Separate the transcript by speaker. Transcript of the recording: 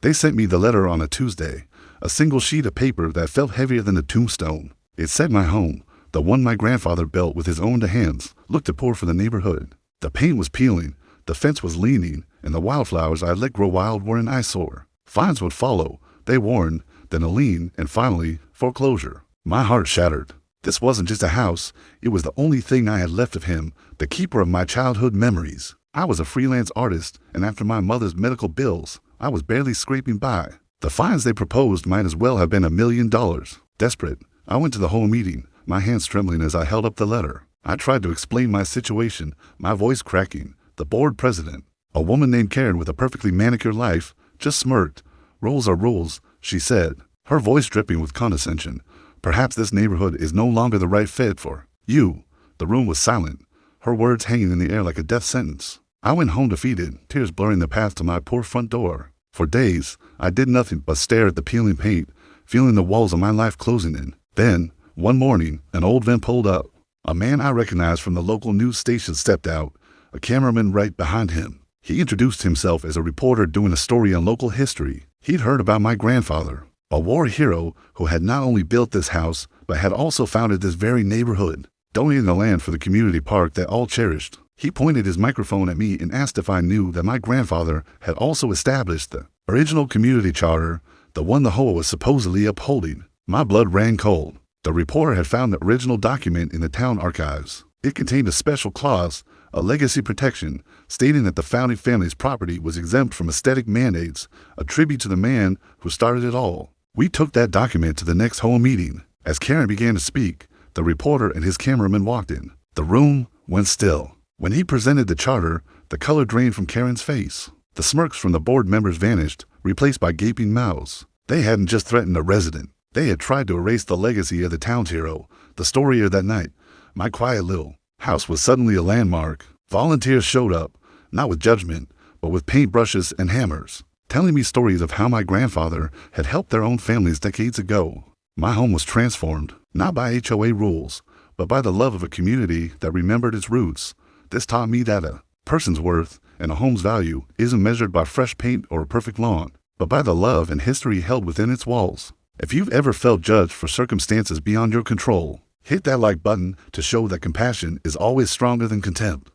Speaker 1: They sent me the letter on a Tuesday, a single sheet of paper that felt heavier than a tombstone. It said my home, the one my grandfather built with his own hands, looked poor for the neighborhood. The paint was peeling, the fence was leaning, and the wildflowers I let grow wild were an eyesore. Fines would follow, they warned, then a lien, and finally, foreclosure. My heart shattered. This wasn't just a house, it was the only thing I had left of him, the keeper of my childhood memories. I was a freelance artist, and after my mother's medical bills, I was barely scraping by. The fines they proposed might as well have been $1 million. Desperate, I went to the whole meeting, my hands trembling as I held up the letter. I tried to explain my situation, my voice cracking. The board president, a woman named Karen with a perfectly manicured life, just smirked. Rules are rules, she said, her voice dripping with condescension. Perhaps this neighborhood is no longer the right fit for you. The room was silent, her words hanging in the air like a death sentence. I went home defeated, tears blurring the path to my poor front door. For days, I did nothing but stare at the peeling paint, feeling the walls of my life closing in. Then, one morning, an old van pulled up. A man I recognized from the local news station stepped out, a cameraman right behind him. He introduced himself as a reporter doing a story on local history. He'd heard about my grandfather, a war hero who had not only built this house, but had also founded this very neighborhood, donating the land for the community park that all cherished. He pointed his microphone at me and asked if I knew that my grandfather had also established the original community charter, the one the HOA was supposedly upholding. My blood ran cold. The reporter had found the original document in the town archives. It contained a special clause, a legacy protection, stating that the founding family's property was exempt from aesthetic mandates, a tribute to the man who started it all. We took that document to the next HOA meeting. As Karen began to speak, the reporter and his cameraman walked in. The room went still. When he presented the charter, the color drained from Karen's face. The smirks from the board members vanished, replaced by gaping mouths. They hadn't just threatened a resident. They had tried to erase the legacy of the town's hero, the story of that night. My quiet little house was suddenly a landmark. Volunteers showed up, not with judgment, but with paintbrushes and hammers, telling me stories of how my grandfather had helped their own families decades ago. My home was transformed, not by HOA rules, but by the love of a community that remembered its roots. This taught me that a person's worth and a home's value isn't measured by fresh paint or a perfect lawn, but by the love and history held within its walls. If you've ever felt judged for circumstances beyond your control, hit that like button to show that compassion is always stronger than contempt.